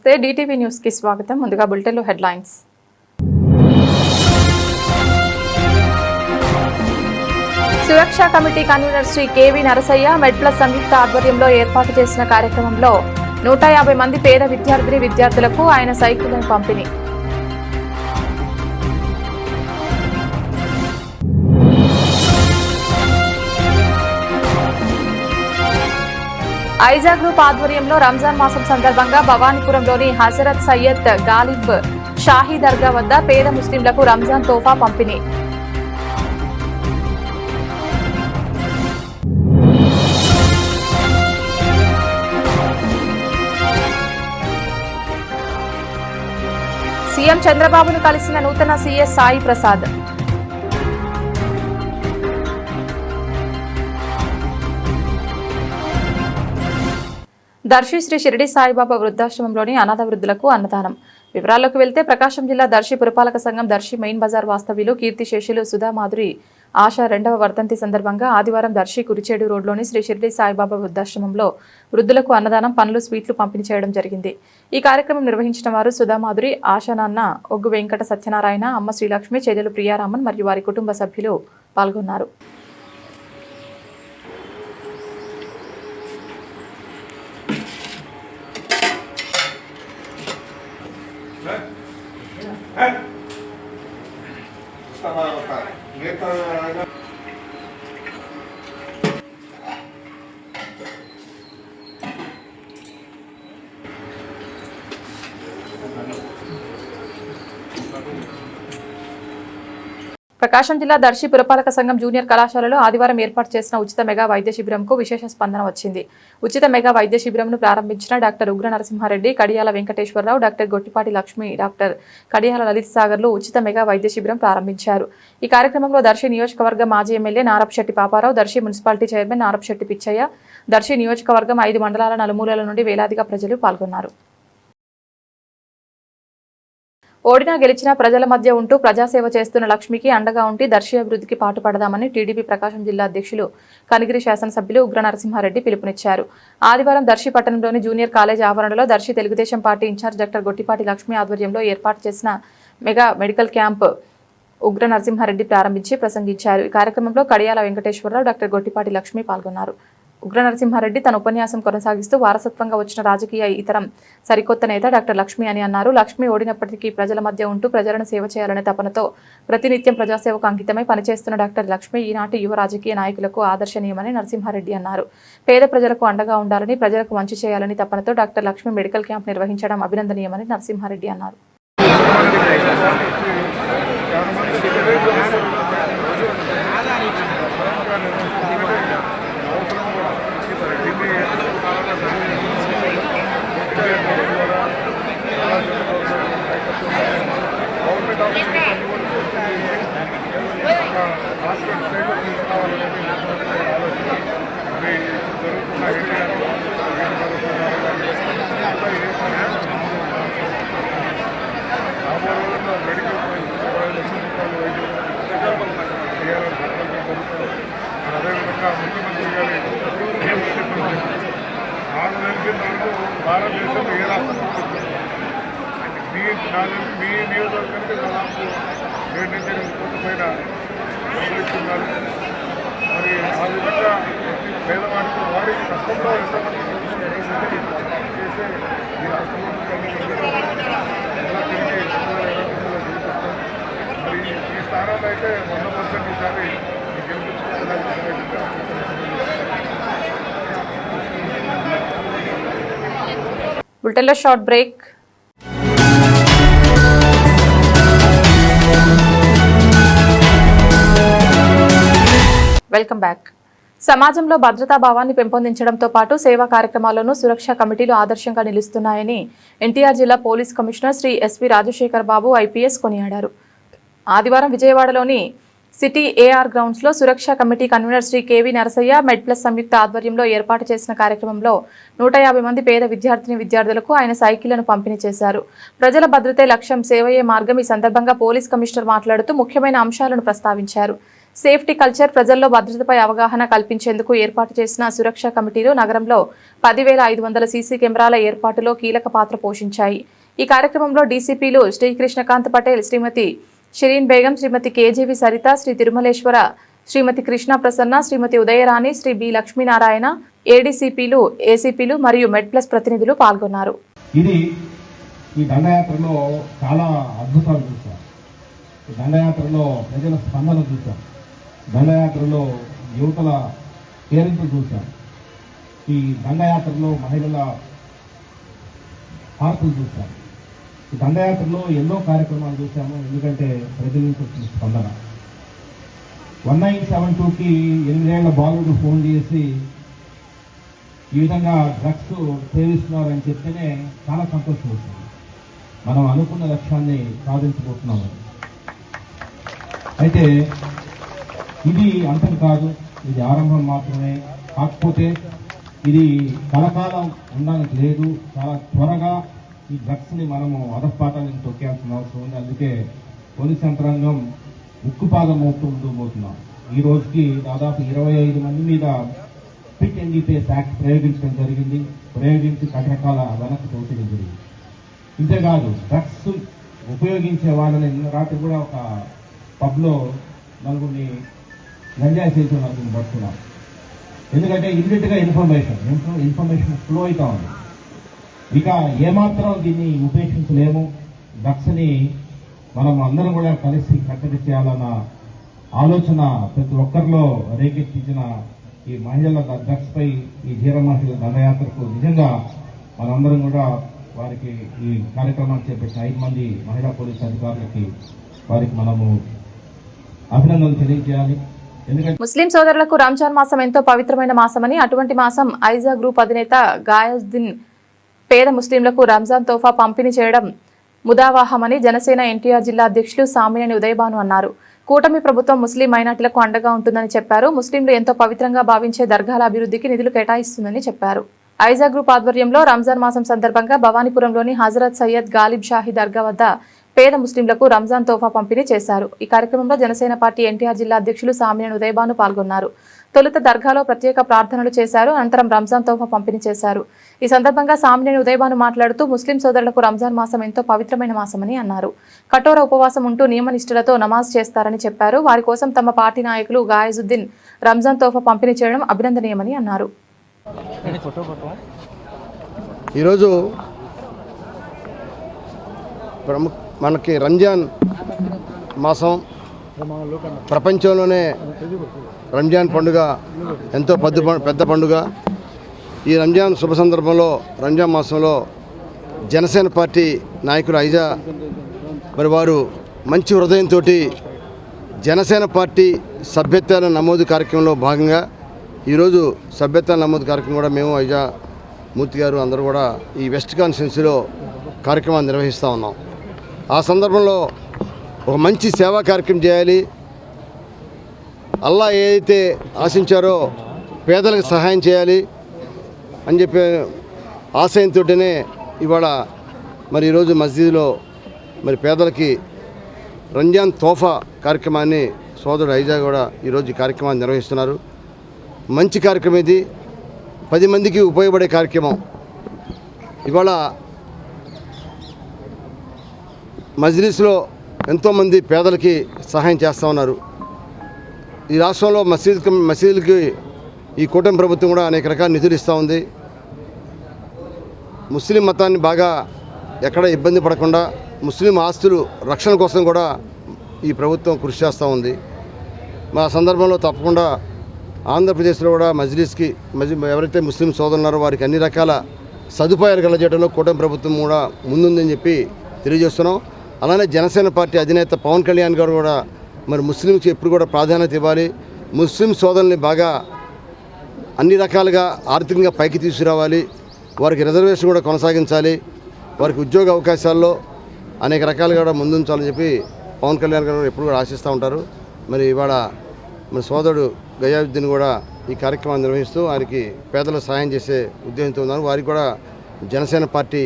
నమస్తే DTV news కి స్వాగతం. ముందుగా బులెటిన్ లో headlines. Suraksha committee convener Shri KV Narasayya MedPlus సంయుక్త ఆధ్వర్యంలో ఏర్పాటు చేసిన కార్యక్రమంలో 150 మంది పేద విద్యార్థులకు ఆయన సైకిళ్లను పంపిణీ. ఐజా గ్రూప్ ఆధ్వర్యంలో రంజాన్ మాసం సందర్భంగా భవానీపురంలోని హజరత్ సయ్యద్ గాలిబ్ షాహీ దర్గా వద్ద పేద ముస్లింలకు రంజాన్ తోఫా పంపిణీ. సీఎం చంద్రబాబును కలిసిన నూతన సీఎస్ సాయి ప్రసాద్. దర్శి శ్రీ షిరిడి సాయిబాబా వృద్ధాశ్రమంలోని అనాథ వృద్ధులకు అన్నదానం. వివరాల్లోకి వెళ్తే ప్రకాశం జిల్లా దర్శి పురపాలక సంఘం దర్శి మెయిన్ బజార్ వాస్తవ్యులు కీర్తిశేషులు సుధామాధురి ఆశ 2వ వర్ధంతి సందర్భంగా ఆదివారం దర్శి కురిచేడు రోడ్లోని శ్రీ షిరిడి సాయిబాబా వృద్ధాశ్రమంలో వృద్ధులకు అన్నదానం, పండ్లు, స్వీట్లు పంపిణీ చేయడం జరిగింది. ఈ కార్యక్రమం నిర్వహించిన వారు సుధామాధురి, ఆశానాన్న, ఒగ్గు వెంకట సత్యనారాయణ, అమ్మ శ్రీలక్ష్మి, చెల్లెలు ప్రియారామన్ మరియు వారి కుటుంబ సభ్యులు పాల్గొన్నారు. ప్రకాశం జిల్లా దర్శి పురపాలక సంఘం జూనియర్ కళాశాలలో ఆదివారం ఏర్పాటు చేసిన ఉచిత మెగా వైద్య శిబిరంకు విశేష స్పందన వచ్చింది. ఉచిత మెగా వైద్య శిబిరంను ప్రారంభించిన డాక్టర్ ఉగ్ర నరసింహారెడ్డి, కడియాల వెంకటేశ్వరరావు, డాక్టర్ గొట్టిపాటి లక్ష్మి, డాక్టర్ కడియాల లలిత్ సాగర్లు ఉచిత మెగా వైద్య శిబిరం ప్రారంభించారు. ఈ కార్యక్రమంలో దర్శి నియోజకవర్గ మాజీ MLA Narapasetti Paparao, Darsi municipality chairman Narapasetti Pichaiah, Darsi నియోజకవర్గం 5 మండలాల నలుమూలల నుండి వేలాదిగా ప్రజలు పాల్గొన్నారు. ఓడినా గెలిచినా ప్రజల మధ్య ఉంటూ ప్రజాసేవ చేస్తున్న లక్ష్మికి అండగా ఉండి దర్శి అభివృద్ధికి పాటుపడదామని టీడీపీ ప్రకాశం జిల్లా అధ్యక్షులు కనిగిరి శాసనసభ్యులు ఉగ్ర నరసింహారెడ్డి పిలుపునిచ్చారు. ఆదివారం దర్శి పట్టణంలోని జూనియర్ కాలేజ్ ఆవరణలో Darsi Telugu Desam party incharge doctor Gottipati Lakshmi ఆధ్వర్యంలో ఏర్పాటు చేసిన మెగా మెడికల్ క్యాంప్ ఉగ్ర నరసింహారెడ్డి ప్రారంభించి ప్రసంగించారు. ఈ కార్యక్రమంలో కడియాల వెంకటేశ్వరరావు, డాక్టర్ గొట్టిపాటి లక్ష్మి పాల్గొన్నారు. ఉగ్ర నరసింహారెడ్డి తన ఉపన్యాసం కొనసాగిస్తూ వారసత్వంగా వచ్చిన రాజకీయ ఇతరం సరికొత్త నేత డాక్టర్ లక్ష్మి అని అన్నారు. లక్ష్మి ఓడినప్పటికీ ప్రజల మధ్య ఉంటూ ప్రజలను సేవ చేయాలనే తపనతో ప్రతినిత్యం ప్రజాసేవకు అంకితమై పనిచేస్తున్న డాక్టర్ లక్ష్మి ఈనాటి యువ రాజకీయ నాయకులకు ఆదర్శనీయమని నరసింహారెడ్డి అన్నారు. పేద ప్రజలకు అండగా ఉండాలని, ప్రజలకు మంచి చేయాలని తపనతో డాక్టర్ లక్ష్మి మెడికల్ క్యాంప్ నిర్వహించడం అభినందనీయమని నరసింహారెడ్డి అన్నారు. భారతదేశంలో ఏ రాష్ట్రం మీ నియోజకవర్గానికి దాదాపు 7 నుంచి 8 కోట్ల పైన నిర్వహిస్తున్నారు. మరి ఆ విధంగా పేదవాడికి వాడి కష్టంలో ఎంతమంది చేసే ఈ రాష్ట్రంలో మరి ఈ స్థానాల్లో అయితే 100% ఈసారి బులెటిన్లో షార్ట్ బ్రేక్. Welcome back. సమాజంలో భద్రతా భావాన్ని పెంపొందించడంతో పాటు సేవా కార్యక్రమాల్లోనూ సురక్షా కమిటీలు ఆదర్శంగా నిలుస్తున్నాయని ఎన్టీఆర్ జిల్లా police commissioner Shri SV Rajasekhar Babu IPS కొనియాడారు. ఆదివారం విజయవాడలోని సిటీ ఏఆర్ గ్రౌండ్స్ లో సురక్షా కమిటీ కన్వీనర్ శ్రీ కేవి నరసయ్య మెడ్ప్లస్ సంయుక్త ఆధ్వర్యంలో ఏర్పాటు చేసిన కార్యక్రమంలో 150 మంది పేద విద్యార్థులకు ఆయన సైకిళ్లను పంపిణీ చేశారు. ప్రజల భద్రతే లక్ష్యం, సేవయే మార్గం. ఈ సందర్భంగా పోలీస్ కమిషనర్ మాట్లాడుతూ ముఖ్యమైన అంశాలను ప్రస్తావించారు. సేఫ్టీ కల్చర్ ప్రజల్లో భద్రతపై అవగాహన కల్పించేందుకు ఏర్పాటు చేసిన సురక్షా కమిటీలు నగరంలో 10,500 సీసీ కెమెరాల ఏర్పాటులో కీలక పాత్ర పోషించాయి. ఈ కార్యక్రమంలో డీసీపీలు శ్రీ కృష్ణకాంత్ పటేల్, శ్రీమతి షిరీన్ బేగం, శ్రీమతి కేజీవి సరిత, శ్రీ తిరుమలేశ్వర, శ్రీమతి కృష్ణ ప్రసన్న, శ్రీమతి ఉదయరాణి, శ్రీ బి లక్ష్మీనారాయణ, ఏడీసీపీలు, ఏసీపీలు మరియు మెడ్ప్లస్ ప్రతినిధులు పాల్గొన్నారు. ఇది ఈ దండయాత్రలో చాలా అద్భుతాలు చూశాం. ఈ దండయాత్రలో ప్రజల స్పందన చూశాం. దండయాత్రలో యువతల కేరింపు చూశాం. ఈ దండయాత్రలో మహిళల హారతులు చూశాం. ఈ దండయాత్రలో ఎన్నో కార్యక్రమాలు చూశాము. ఎందుకంటే ప్రజల నుంచి వచ్చిన స్పందన. 1972కి 8 ఏళ్ల బాలుడు ఫోన్ చేసి ఈ విధంగా డ్రగ్స్ సేవిస్తున్నారని చెప్తేనే చాలా సంతోషం వచ్చింది. మనం అనుకున్న లక్ష్యాన్ని సాధించబోతున్నాము. అయితే ఇది అంతం కాదు, ఇది ఆరంభం మాత్రమే. కాకపోతే ఇది కలకాలం ఉండడానికి లేదు. చాలా త్వరగా ఈ డ్రగ్స్ని మనము అధపాతానికి తొక్కేయాల్సిన అవసరం ఉంది. అందుకే పోలీస్ యంత్రాంగం ఉక్కుపాదం మోపుతుండబోతున్నాం. ఈ రోజుకి దాదాపు 25 మంది మీద ఫిట్ ఎన్డీపీఎస్ యాక్ట్ ప్రయోగించడం జరిగింది. ప్రయోగించి రకరకాల వెనక్కి తోచడం జరిగింది. ఇంతేకాదు డ్రగ్స్ ఉపయోగించే వాళ్ళని రాత్రి కూడా ఒక పబ్లో నలుగురిని గంజాయి చేసిన నలుగురిని పడుతున్నాం. ఎందుకంటే ఇమ్మీడియట్గా ఇన్ఫర్మేషన్ ఫ్లో అవుతా ఉంది. ఇక ఏమాత్రం దీన్ని ఉపేక్షించలేము. డ్రగ్స్ని మనం అందరం కూడా కలిసి కట్టడి చేయాలన్న ఆలోచన ప్రతి ఒక్కరిలో రేకెత్తించిన ఈ మహిళల డ్రగ్స్ పై ఈ ధీర మహిళల దండయాత్రకు నిజంగా మనందరం కూడా వారికి ఈ కార్యక్రమాన్ని చేపట్టిన 5 మంది మహిళా పోలీసు అధికారులకి వారికి మనము అభినందనలు తెలియజేయాలి. ఎందుకంటే ముస్లిం సోదరులకు రంజాన్ మాసం ఎంతో పవిత్రమైన మాసమని, అటువంటి మాసం ఐజా గ్రూప్ అధినేత గాయసుద్దీన్ పేద ముస్లింలకు రంజాన్ తోఫా పంపిణీ చేయడం ముదావాహమని జనసేన ఎన్టీఆర్ జిల్లా అధ్యక్షులు సామినేని ఉదయభాను అన్నారు. కూటమి ప్రభుత్వం ముస్లిం మైనార్టీలకు అండగా ఉంటుందని చెప్పారు. ముస్లింలు ఎంతో పవిత్రంగా భావించే దర్గాల అభివృద్ధికి నిధులు కేటాయిస్తుందని చెప్పారు. ఐజా గ్రూప్ ఆధ్వర్యంలో రంజాన్ మాసం సందర్భంగా భవానీపురంలోని హజరత్ సయ్యద్ గాలిబ్ షాహీ దర్గా వద్ద పేద ముస్లింలకు రంజాన్ తోఫా పంపిణీ చేశారు. ఈ కార్యక్రమంలో జనసేన పార్టీ ఎన్టీఆర్ జిల్లా అధ్యక్షులు సామినేని ఉదయభాను పాల్గొన్నారు. తొలుత దర్గాలో ప్రత్యేక ప్రార్థనలు చేశారు. అనంతరం రంజాన్ తోఫా పంపిణీ చేశారు. ఈ సందర్భంగా సామినేని ఉదయభాను మాట్లాడుతూ ముస్లిం సోదరులకు రంజాన్ మాసం ఎంతో పవిత్రమైన మాసమని అన్నారు. కఠోర ఉపవాసం ఉంటూ నియమనిష్ఠులతో నమాజ్ చేస్తారని చెప్పారు. వారి కోసం తమ పార్టీ నాయకులు గాయసుద్దీన్ రంజాన్ తోఫా పంపిణీ చేయడం అభినందనీయమని అన్నారు. ఈరోజు మనకి రంజాన్ మాసం, ప్రపంచంలోనే రంజాన్ పండుగ ఎంతో పెద్ద పండుగ. ఈ రంజాన్ శుభ సందర్భంలో రంజాన్ మాసంలో జనసేన పార్టీ నాయకులు ఐజా మరి వారు మంచి హృదయంతో జనసేన పార్టీ సభ్యత్వాల నమోదు కార్యక్రమంలో భాగంగా ఈరోజు సభ్యత్వాల నమోదు కార్యక్రమం కూడా మేము ఐజా మూర్తి గారు అందరూ కూడా ఈ వెస్ట్ కాన్స్టిట్యున్సీలో కార్యక్రమాన్ని నిర్వహిస్తూ ఉన్నాం. ఆ సందర్భంలో ఒక మంచి సేవా కార్యక్రమం చేయాలి. అల్లా ఏదైతే ఆశించారో పేదలకు సహాయం చేయాలి అని చెప్పే ఆశయంతోనే ఇవాళ మరి ఈరోజు మస్జిద్లో మరి పేదలకి రంజాన్ తోఫా కార్యక్రమాన్ని సోదరుడు ఐజా కూడా ఈరోజు ఈ కార్యక్రమాన్ని నిర్వహిస్తున్నారు. మంచి కార్యక్రమం ఇది, 10 మందికి ఉపయోగపడే కార్యక్రమం. ఇవాళ మజ్లిస్లో ఎంతోమంది పేదలకి సహాయం చేస్తూ ఉన్నారు. ఈ రాష్ట్రంలో మసీదులకి ఈ కూటమి ప్రభుత్వం కూడా అనేక రకాల నిధులు ఇస్తూ ఉంది. ముస్లిం మతాన్ని బాగా ఎక్కడ ఇబ్బంది పడకుండా ముస్లిం ఆస్తులు రక్షణ కోసం కూడా ఈ ప్రభుత్వం కృషి చేస్తూ ఉంది. మా సందర్భంలో తప్పకుండా ఆంధ్రప్రదేశ్లో కూడా మజ్లిస్కి ఎవరైతే ముస్లిం సోదరులు ఉన్నారో వారికి అన్ని రకాల సదుపాయాలు కలగజేయడంలో కూటమి ప్రభుత్వం కూడా ముందుందని చెప్పి తెలియజేస్తున్నాం. అలానే జనసేన పార్టీ అధినేత పవన్ కళ్యాణ్ గారు కూడా మరి ముస్లింకి ఎప్పుడు కూడా ప్రాధాన్యత ఇవ్వాలి, ముస్లిం సోదరుల్ని బాగా అన్ని రకాలుగా ఆర్థికంగా పైకి తీసుకురావాలి, వారికి రిజర్వేషన్ కూడా కొనసాగించాలి, వారికి ఉద్యోగ అవకాశాల్లో అనేక రకాలుగా కూడా ముందుంచాలని చెప్పి పవన్ కళ్యాణ్ గారు ఎప్పుడు కూడా ఆశిస్తూ ఉంటారు. మరి ఇవాళ మన సోదరుడు గయాసుద్దీన్ కూడా ఈ కార్యక్రమాన్ని నిర్వహిస్తూ వారికి పేదలకు సహాయం చేసే ఉద్దేశంతో ఉన్నారు. వారికి కూడా జనసేన పార్టీ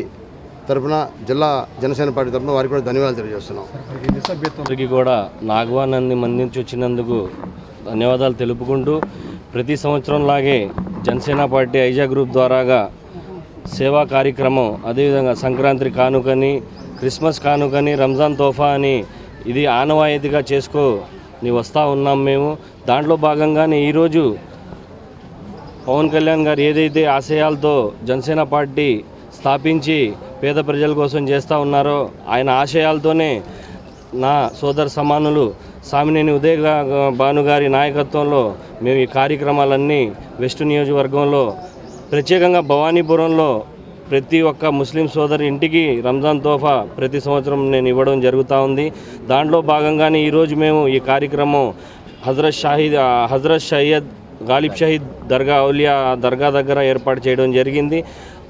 తరఫున జిల్లా జనసేన పార్టీ తరఫున వారికి కూడా ధన్యవాదాలు తెలియజేస్తున్నాం. అందరికీ కూడా నా ఆహ్వానాన్ని మన్నించి వచ్చినందుకు ధన్యవాదాలు తెలుపుకుంటూ ప్రతి సంవత్సరంలాగే జనసేన పార్టీ ఐజా గ్రూప్ ద్వారాగా సేవా కార్యక్రమం, అదేవిధంగా సంక్రాంతి కానుకని, క్రిస్మస్ కానుకని, రంజాన్ తోఫా అని ఇది ఆనవాయితీగా చేసుకొని వస్తూ ఉన్నాం మేము. దాంట్లో భాగంగానే ఈరోజు పవన్ కళ్యాణ్ గారు ఏదైతే ఆశయాలతో జనసేన పార్టీ స్థాపించి పేద ప్రజల కోసం చేస్తూ ఉన్నారో ఆయన ఆశయాలతోనే నా సోదర సమానులు సామినేని ఉదయ్ భాను గారి నాయకత్వంలో మేము ఈ కార్యక్రమాలన్నీ వెస్ట్ నియోజకవర్గంలో ప్రత్యేకంగా భవానీపురంలో ప్రతి ఒక్క ముస్లిం సోదరి ఇంటికి రంజాన్ తోఫా ప్రతి సంవత్సరం నేను ఇవ్వడం జరుగుతూ ఉంది. దాంట్లో భాగంగానే ఈరోజు మేము ఈ కార్యక్రమం హజరత్ సయ్యద్ గాలిబ్ షహీద్ దర్గా ఔలియా దర్గా దగ్గర ఏర్పాటు చేయడం జరిగింది.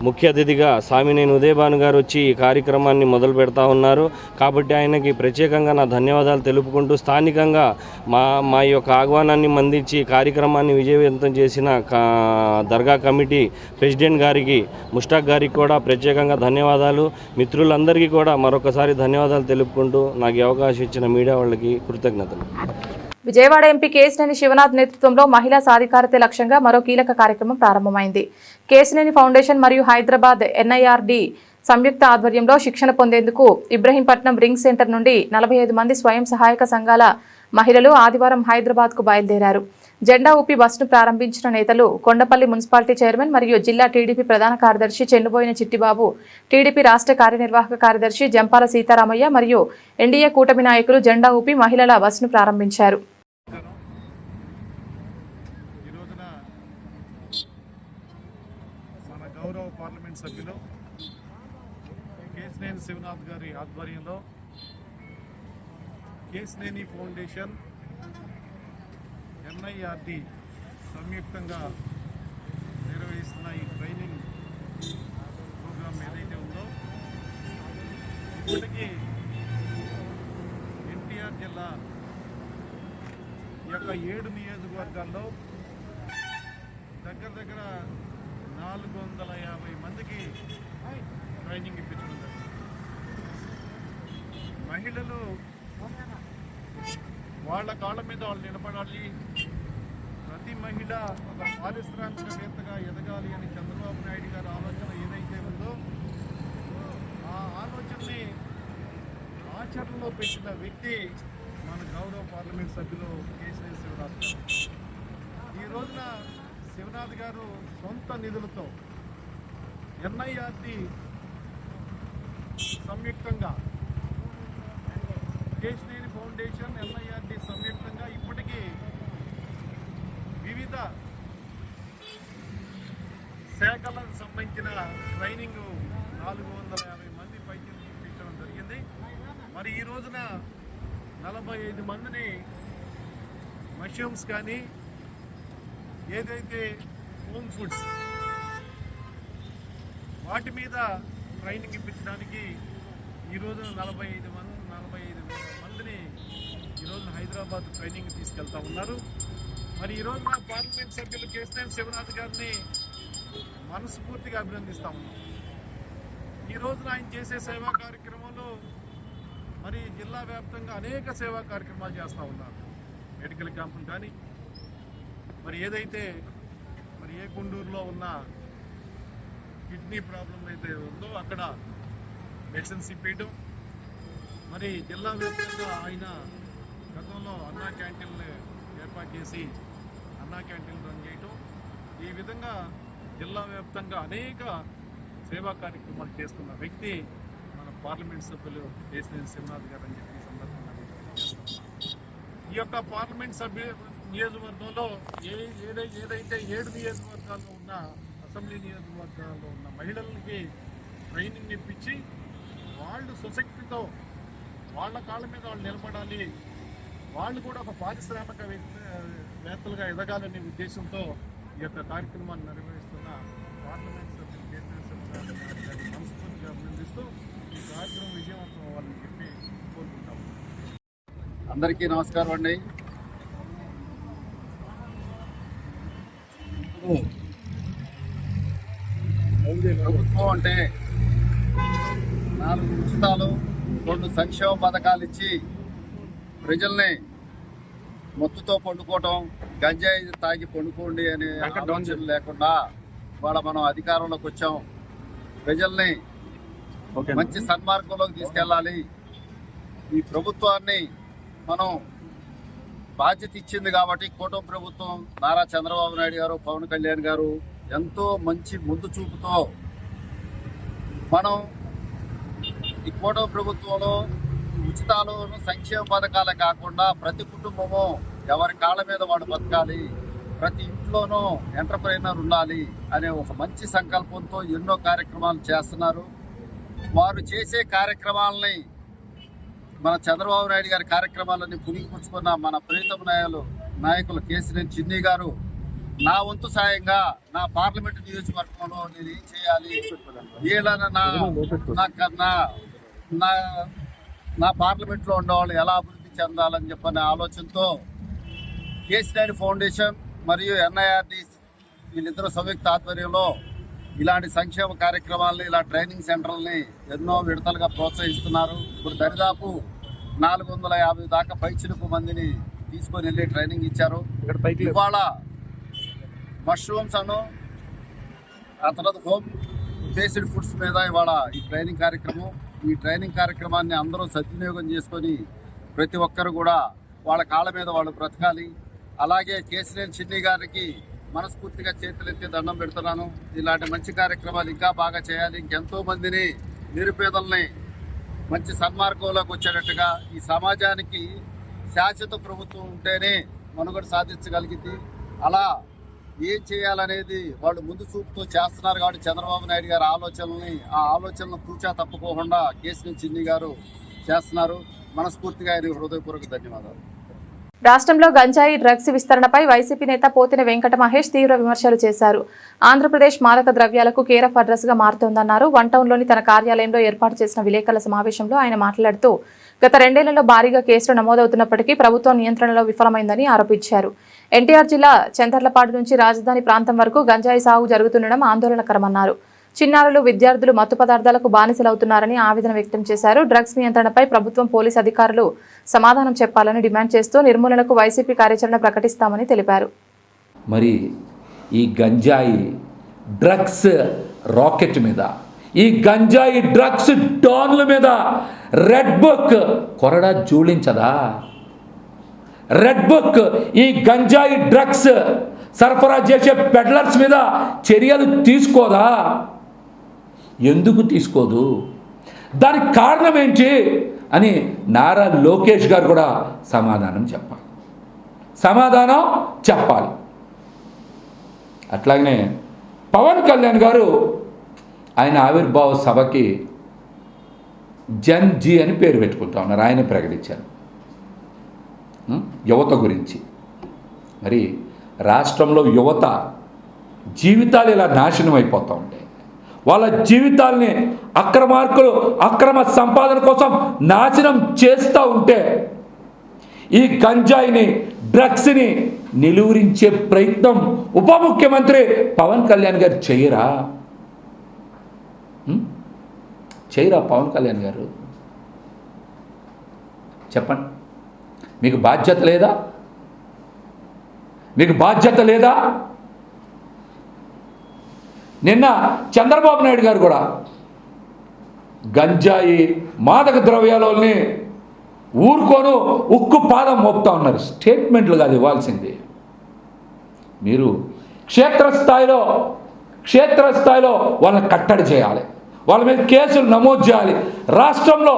ముఖ్య అతిథిగా సామినేని ఉదయ్ భాను గారు వచ్చి ఈ కార్యక్రమాన్ని మొదలు పెడతా ఉన్నారు. కాబట్టి ఆయనకి ప్రత్యేకంగా నా ధన్యవాదాలు తెలుపుకుంటూ స్థానికంగా మా యొక్క ఆహ్వానాన్ని మందించి కార్యక్రమాన్ని విజయవంతం చేసిన దర్గా కమిటీ ప్రెసిడెంట్ గారికి, ముష్టాక్ గారికి కూడా ప్రత్యేకంగా ధన్యవాదాలు. మిత్రులందరికీ కూడా మరొకసారి ధన్యవాదాలు తెలుపుకుంటూ నాకు ఈ అవకాశం ఇచ్చిన మీడియా వాళ్ళకి కృతజ్ఞతలు. విజయవాడ ఎంపీ కేశినేని శివనాథ్ నేతృత్వంలో మహిళా సాధికారత లక్ష్యంగా మరో కీలక కార్యక్రమం ప్రారంభమైంది. కేశినేని ఫౌండేషన్ మరియు హైదరాబాద్ NIRD సంయుక్త ఆధ్వర్యంలో శిక్షణ పొందేందుకు ఇబ్రహీంపట్నం రింగ్ సెంటర్ నుండి 45 మంది స్వయం సహాయక సంఘాల మహిళలు ఆదివారం హైదరాబాద్కు బయలుదేరారు. జెండా ఊపి బస్సును ప్రారంభించిన నేతలు కొండపల్లి మున్సిపాలిటీ చైర్మన్ మరియు జిల్లా టీడీపీ ప్రధాన కార్యదర్శి చెన్నుబోయిన చిట్టిబాబు, టీడీపీ రాష్ట్ర కార్యనిర్వాహక కార్యదర్శి జంపాల సీతారామయ్య మరియు ఎన్డీఏ కూటమి నాయకులు జెండా ఊపి మహిళల బస్సును ప్రారంభించారు. మన గౌరవ పార్లమెంట్ సభ్యులు కేశినేని శివనాథ్ గారి ఆధ్వర్యంలో కేశినేని ఫౌండేషన్ NIRD సంయుక్తంగా నిర్వహిస్తున్న ఈ ట్రైనింగ్ ప్రోగ్రాం ఏదైతే ఉందో ఇప్పటికీ ఎన్టీఆర్ జిల్లా ఈ యొక్క 7 నియోజకవర్గాల్లో దగ్గర 450 మందికి ట్రైనింగ్ ఇప్పించడం జరిగింది. మహిళలు వాళ్ళ కాళ్ళ మీద వాళ్ళు నిలబడాలి, ప్రతి మహిళ ఒక పారిశ్రామికవేత్తగా ఎదగాలి అని చంద్రబాబు నాయుడు గారి ఆలోచన ఏదైతే ఉందో ఆ ఆలోచనని ఆచరణలో పెట్టిన వ్యక్తి మన గౌరవ పార్లమెంట్ సభ్యులు కేశినేని శివనాథ్ గారు. ఈ రోజున శివనాథ్ గారు సొంత నిధులతో NIRD సంయుక్తంగా, కేశినేని ఫౌండేషన్ NIRD సంయుక్తంగా ఇప్పటికీ వివిధ శాఖలకు సంబంధించిన ట్రైనింగ్ 450 మంది పైకి ఇప్పించడం జరిగింది. మరి ఈ రోజున 45 మందిని మష్రూమ్స్ కానీ ఏదైతే హోమ్ ఫుడ్స్ వాటి మీద ట్రైనింగ్ ఇప్పించడానికి ఈరోజు 45 మందిని ఈరోజు హైదరాబాద్ ట్రైనింగ్ తీసుకెళ్తా ఉన్నారు. మరి ఈరోజు నా పార్లమెంట్ సభ్యులు కేశినేని శివనాథ్ గారిని మనస్ఫూర్తిగా అభినందిస్తా ఉన్నాం. ఈ రోజున ఆయన చేసే సేవా కార్యక్రమంలో మరి జిల్లా వ్యాప్తంగా అనేక సేవా కార్యక్రమాలు చేస్తూ ఉన్నారు. మెడికల్ క్యాంపులు కానీ, మరి ఏదైతే మరి ఏ గుండూరులో ఉన్న కిడ్నీ ప్రాబ్లం అయితే ఉందో అక్కడ మెడిసిన్స్ ఇప్పించడం, మరి జిల్లా వ్యాప్తంగా ఆయన గతంలో అన్నా క్యాంటీన్లు ఏర్పాటు చేసి అన్నా క్యాంటీన్లు రన్ చేయటం, ఈ విధంగా జిల్లా వ్యాప్తంగా అనేక సేవా కార్యక్రమాలు చేస్తున్న వ్యక్తి మన పార్లమెంట్ సభ్యులు కేశినేని శివనాథ్ గారు అని చెప్పి సందర్భంగా ఈ యొక్క పార్లమెంట్ సభ్యు నియోజకవర్గంలో ఏదైతే 7 నియోజకవర్గాల్లో ఉన్న అసెంబ్లీ నియోజకవర్గాల్లో ఉన్న మహిళలకి ట్రైనింగ్ ఇప్పించి వాళ్ళు సుశక్తితో వాళ్ళ కాళ్ళ మీద వాళ్ళు నిలబడాలి, వాళ్ళు కూడా ఒక పారిశ్రామిక వేత్తలుగా ఎదగాలనే ఉద్దేశంతో ఈ యొక్క కార్యక్రమాన్ని నిర్వహిస్తున్న పార్లమెంట్ సభ్యులు కేశినేని శివనాథ్ గారిని మనస్ఫూర్తిగా అభినందిస్తూ ఈ కార్యక్రమం విజయవంతం అవ్వాలని చెప్పి కోరుకుంటాము. అందరికీ నమస్కారం అండి. ప్రభుత్వం అంటే 4 ఉచితాలు, 2 సంక్షేమ పథకాలు ఇచ్చి ప్రజల్ని మత్తుతో పండుకోవటం, గంజాయి తాగి పండుకోండి అనే ఆలోచన లేకుండా ఇవాళ మనం అధికారంలోకి వచ్చాం. ప్రజల్ని మంచి సన్మార్గంలోకి తీసుకెళ్ళాలి. ఈ ప్రభుత్వాన్ని మనం బాధ్యత ఇచ్చింది కాబట్టి కూటమి ప్రభుత్వం నారా చంద్రబాబు నాయుడు గారు, పవన్ కళ్యాణ్ గారు ఎంతో మంచి ముందు చూపుతో మనం ఈ కూటమి ప్రభుత్వంలో ఉచితాలు, సంక్షేమ పథకాలే కాకుండా ప్రతి కుటుంబము ఎవరి కాళ్ళ మీద వాడు బతకాలి, ప్రతి ఇంట్లోనూ ఎంటర్ప్రైనర్ ఉండాలి అనే ఒక మంచి సంకల్పంతో ఎన్నో కార్యక్రమాలు చేస్తున్నారు. వారు చేసే కార్యక్రమాలని మన చంద్రబాబు నాయుడు గారి కార్యక్రమాలన్నీ పుణికిపుచ్చుకున్న మన ప్రీతం నాయకులు కేసీఆర్ చిన్ని గారు నా వంతు సాయంగా నా పార్లమెంటు నియోజకవర్గంలో నేను ఏం చేయాలి, వీళ్ళని నా పార్లమెంట్లో ఉండేవాళ్ళు ఎలా అభివృద్ధి చెందాలని చెప్పనే ఆలోచనతో కేసీఆర్ ఫౌండేషన్ మరియు NIRD వీళ్ళిద్దరూ సంయుక్త ఆధ్వర్యంలో ఇలాంటి సంక్షేమ కార్యక్రమాలని, ఇలా ట్రైనింగ్ సెంటర్లని ఎన్నో విడతలుగా ప్రోత్సహిస్తున్నారు. ఇప్పుడు దరిదాపు 450 దాకా పైచిలుపు మందిని తీసుకొని వెళ్ళి ట్రైనింగ్ ఇచ్చారు. ఇవాళ మష్రూమ్స్ అను ఆ తర్వాత హోమ్ బేస్డ్ ఫుడ్స్ మీద ఇవాళ ఈ ట్రైనింగ్ కార్యక్రమాన్ని అందరూ సద్వినియోగం చేసుకొని ప్రతి ఒక్కరు కూడా వాళ్ళ కాళ్ళ మీద వాళ్ళు బ్రతకాలి. అలాగే కేసీఆర్ చిన్ని గారికి మనస్ఫూర్తిగా చేతులెత్తి దండం పెడుతున్నాను. ఇలాంటి మంచి కార్యక్రమాలు ఇంకా బాగా చేయాలి. ఇంకెంతో మందిని నిరుపేదల్ని మంచి సన్మార్గంలోకి వచ్చేటట్టుగా ఈ సమాజానికి శాశ్వత ప్రభుత్వం ఉంటేనే మనుగడ సాధించగలిగింది. అలా ఏం చేయాలనేది వాళ్ళు ముందు చూపుతో చేస్తున్నారు కాబట్టి చంద్రబాబు నాయుడు గారి ఆ ఆలోచనలను తూచా తప్పుకోకుండా కేసీఆర్ చిన్ని గారు చేస్తున్నారు. మనస్ఫూర్తిగా ఆయన హృదయపూర్వక ధన్యవాదాలు. రాష్ట్రంలో గంజాయి డ్రగ్స్ విస్తరణపై వైసీపీ నేత పోతిన వెంకట మహేష్ తీవ్ర విమర్శలు చేశారు. ఆంధ్రప్రదేశ్ మాదక ద్రవ్యాలకు కేర్ ఆఫ్ అడ్రస్ గా మారుతోందన్నారు. వన్ టౌన్లోని తన కార్యాలయంలో ఏర్పాటు చేసిన విలేకరుల సమావేశంలో ఆయన మాట్లాడుతూ గత 2 ఏళ్లలో భారీగా కేసులు నమోదవుతున్నప్పటికీ ప్రభుత్వం నియంత్రణలో విఫలమైందని ఆరోపించారు. ఎన్టీఆర్ జిల్లా చందర్లపాడు నుంచి రాజధాని ప్రాంతం వరకు గంజాయి సాగు జరుగుతుండడం ఆందోళనకరమన్నారు. చిన్నారులు, విద్యార్థులు మత్తు పదార్థాలకు బానిసలవుతున్నారని ఆవేదన వ్యక్తం చేశారు. డ్రగ్స్ నియంత్రణపై ప్రభుత్వం, పోలీసు అధికారులు సమాధానం చెప్పాలని డిమాండ్ చేస్తూ నిర్మూలనకు వైసీపీ కార్యాచరణ ప్రకటిస్తామని తెలిపారు. మరి ఈ గంజాయి డ్రగ్స్ రాకెట్ మీద, ఈ గంజాయి డ్రగ్స్ డాన్ల మీద రెడ్ బుక్ కొరడా జోడించదా? రెడ్ బుక్ ఈ గంజాయి డ్రగ్స్ సరఫరా చేసే పెడ్లర్స్ మీద చర్యలు తీసుకోదా? ఎందుకు తీసుకోదు? దానికి కారణం ఏంటి అని నారా లోకేష్ గారు కూడా సమాధానం చెప్పాలి. అట్లాగనే పవన్ కళ్యాణ్ గారు ఆయన ఆవిర్భావ సభకి జన్ జీ అని పేరు పెట్టుకుంటా ఉన్నారు. ఆయన ప్రకటించారు యువత గురించి. మరి రాష్ట్రంలో యువత జీవితాలు ఇలా నాశనం అయిపోతూ ఉంటాయి. వాళ్ళ జీవితాల్ని అక్రమార్కులు అక్రమ సంపాదన కోసం నాశనం చేస్తూ ఉంటే ఈ గంజాయిని, డ్రగ్స్ని నిలువరించే ప్రయత్నం ఉప ముఖ్యమంత్రి పవన్ కళ్యాణ్ గారు చేయరా? పవన్ కళ్యాణ్ గారు చెప్పండి. మీకు బాధ్యత లేదా? నిన్న చంద్రబాబు నాయుడు గారు కూడా గంజాయి, మాదక ద్రవ్యాలని ఊరుకోను ఉక్కు పాదం మోపుతా ఉన్నారు. స్టేట్మెంట్లు కాదు ఇవ్వాల్సింది. మీరు క్షేత్రస్థాయిలో వాళ్ళని కట్టడి చేయాలి, వాళ్ళ మీద కేసులు నమోదు చేయాలి. రాష్ట్రంలో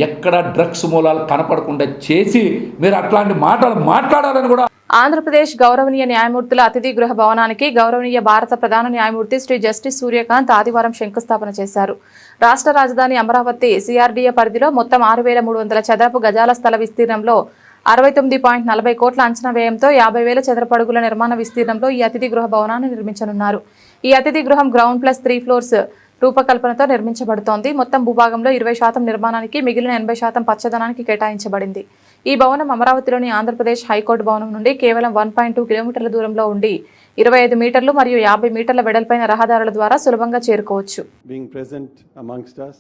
ఎక్కడ డ్రగ్స్ మూలాలు కనపడకుండా చేసి మీరు అట్లాంటి మాటలు మాట్లాడాలని కూడా. ఆంధ్రప్రదేశ్ గౌరవనీయ న్యాయమూర్తుల అతిథి గృహ భవనానికి గౌరవనీయ భారత ప్రధాన న్యాయమూర్తి శ్రీ జస్టిస్ సూర్యకాంత్ ఆదివారం శంకుస్థాపన చేశారు. రాష్ట్ర రాజధాని అమరావతి CRDA పరిధిలో మొత్తం 6,300 చదరపు గజాల స్థల విస్తీర్ణంలో 69.40 కోట్ల అంచనా వ్యయంతో 50,000 చదరపు అడుగుల నిర్మాణ విస్తీర్ణంలో ఈ అతిథి గృహ భవనాన్ని నిర్మించనున్నారు. ఈ అతిథి గృహం గ్రౌండ్+3 ఫ్లోర్స్ రూపకల్పనతో నిర్మించబడుతోంది. మొత్తం భూభాగంలో 20% నిర్మాణానికి, మిగిలిన 80% పచ్చదనానికి కేటాయించబడింది. ఈ భవనం అమరావతిలోని ఆంధ్రప్రదేశ్ హైకోర్టు భవనం నుండి కేవలం 1.2 కిలోమీటర్ల దూరంలో ఉండి 25 మీటర్లు మరియు 50 మీటర్ల వెడల్పైన రహదారుల ద్వారా సులభంగా చేరుకోవచ్చు. Being present amongst us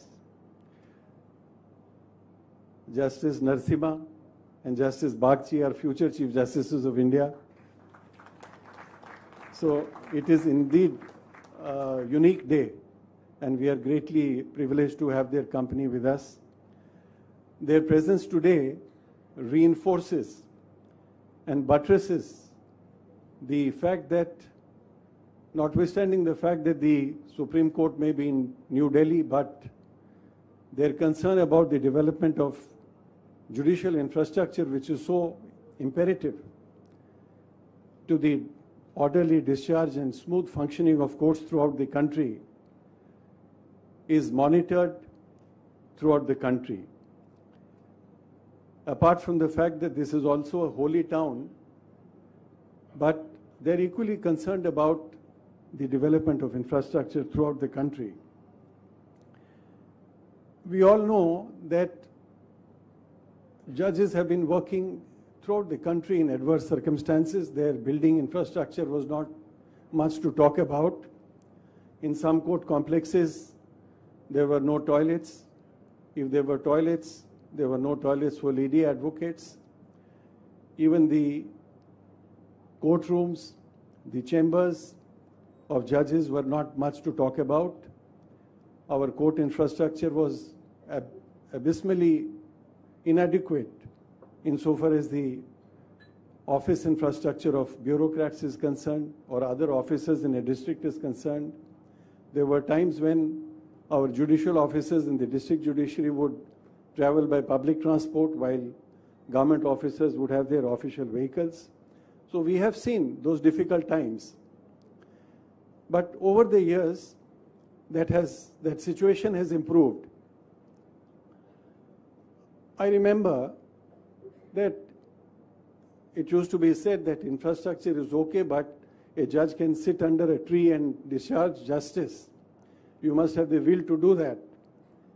Justice Narasimha and Justice Bagchi are future Chief Justices of India. So it is indeed a unique day, and we are greatly privileged to have their company with us. Their presence today reinforces and buttresses the fact that, notwithstanding the fact that the Supreme Court may be in New Delhi, but their concern about the development of judicial infrastructure, which is so imperative to the orderly discharge and smooth functioning of courts throughout the country, is monitored throughout the country. Apart from the fact that this is also a holy town, but they're equally concerned about the development of infrastructure throughout the country. We all know that judges have been working throughout the country in adverse circumstances. Their building infrastructure was not much to talk about. In some court complexes, there were no toilets. If there were toilets, there were no toilets for lady advocates. Even the courtrooms, the chambers of judges were not much to talk about. Our court infrastructure was abysmally inadequate insofar as the office infrastructure of bureaucrats is concerned or other officers in a district is concerned. There were times when our judicial officers in the district judiciary would travel by public transport while government officers would have their official vehicles. So we have seen those difficult times. But over the years, that situation has improved. I remember that it used to be said that infrastructure is okay, but a judge can sit under a tree and discharge justice. You must have the will to do that.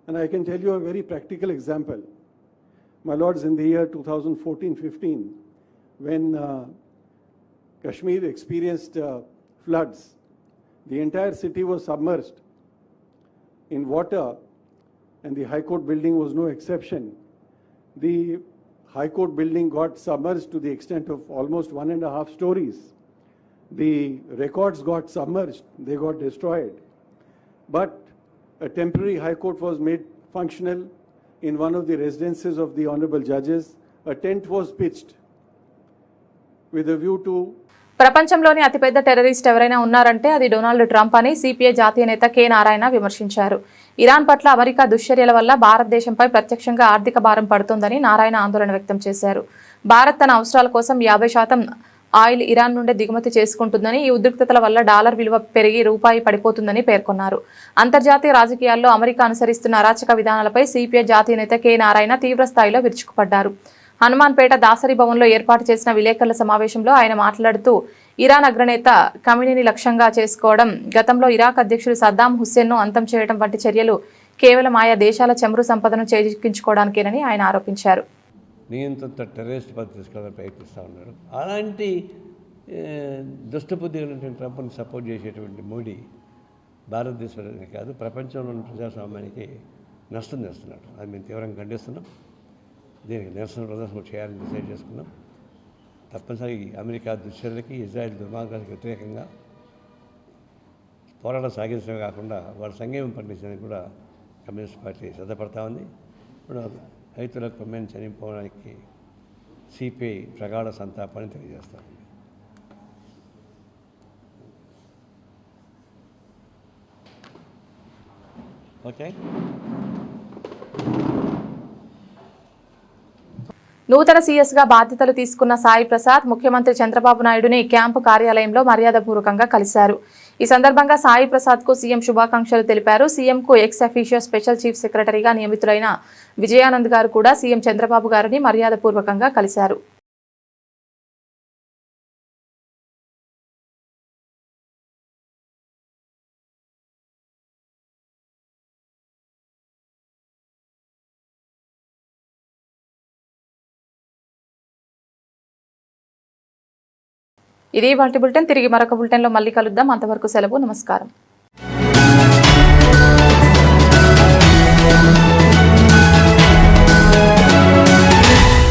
And I can tell you a very practical example. My lords, in the year 2014-15, when Kashmir experienced floods, the entire city was submerged in water, and the High Court building was no exception. The High Court building got submerged to the extent of almost 1.5 stories. The records got submerged, they got destroyed. But a temporary High Court was made functional in one of the residences of the honorable judges. A tent was pitched with a view to ప్రపంచంలోని అతిపెద్ద terrorist ఎవరైనా ఉన్నారంటే అది Donald Trump అని CPI జాతీయ నేత K Narayana విమర్శించారు. Iran పట్ల అమెరికా దుశ్చర్యల వల్ల భారతదేశంపై ప్రత్యక్షంగా ఆర్థిక భారం పడుతోందని నారాయణ ఆందోళన వ్యక్తం చేశారు. భారత్ తన అవసరాల కోసం 50% ఆయిల్ ఇరాన్ నుండి దిగుమతి చేసుకుంటుందని, ఈ ఉద్రిక్తతల వల్ల డాలర్ విలువ పెరిగి రూపాయి పడిపోతుందని పేర్కొన్నారు. అంతర్జాతీయ రాజకీయాల్లో అమెరికా అనుసరిస్తున్న అరాచక విధానాలపై సిపిఐ జాతీయ నేత కె నారాయణ తీవ్ర స్థాయిలో విరుచుకుపడ్డారు. హనుమాన్పేట దాసరి భవన్లో ఏర్పాటు చేసిన విలేకరుల సమావేశంలో ఆయన మాట్లాడుతూ, ఇరాన్ అగ్రనేత ఖమీనీని లక్ష్యంగా చేసుకోవడం, గతంలో ఇరాక్ అధ్యక్షుడు సద్దాం హుస్సేన్ను అంతం చేయడం వంటి చర్యలు కేవలం ఆయా దేశాల చమురు సంపదను చేజిక్కించుకోవడానికేనని ఆయన ఆరోపించారు. నియంత్రిత టెర్రరిస్ట్ పద్ధతి తీసుకోవాలని ప్రయత్నిస్తూ ఉన్నారు. అలాంటి దుష్టబుద్ధి కలిగినటువంటి ట్రంప్ని సపోర్ట్ చేసేటువంటి మోడీ భారతదేశానికి కాదు, ప్రపంచంలోని ప్రజాస్వామ్యానికి నష్టం చేస్తున్నాడు. అది మేము తీవ్రంగా ఖండిస్తున్నాం. దీనికి నిరసన ప్రదర్శన చేయాలని డిసైడ్ చేసుకున్నాం. తప్పనిసరిగా అమెరికా దుశ్చర్యలకి, ఇజ్రాయెల్ దుర్మార్గానికి వ్యతిరేకంగా పోరాటం సాగించడమే కాకుండా వాళ్ళ సంఘీయం పండించడానికి కూడా కమ్యూనిస్ట్ పార్టీ సిద్ధపడతా ఉంది. ఇప్పుడు రైతుల కొమ్మెని చనిపోవడానికి సిపిఐ ప్రగాఢ సంతాపాన్ని తెలియజేస్తా ఉంది. ఓకే. నూతన సీఎస్గా బాధ్యతలు తీసుకున్న సాయి ప్రసాద్ ముఖ్యమంత్రి చంద్రబాబు నాయుడుని క్యాంపు కార్యాలయంలో మర్యాదపూర్వకంగా కలిశారు. ఈ సందర్భంగా సాయి ప్రసాద్కు సీఎం శుభాకాంక్షలు తెలిపారు. సీఎంకు ఎక్స్ అఫీషియో స్పెషల్ చీఫ్ సెక్రటరీగా నియమితులైన విజయానంద్ గారు కూడా సీఎం చంద్రబాబు గారిని మర్యాదపూర్వకంగా కలిశారు. ఇది వాటి బులెటిన్. తిరిగి మరొక బులెటిన్లో మళ్ళీ కలుద్దాం. అంతవరకు సెలవు. నమస్కారం.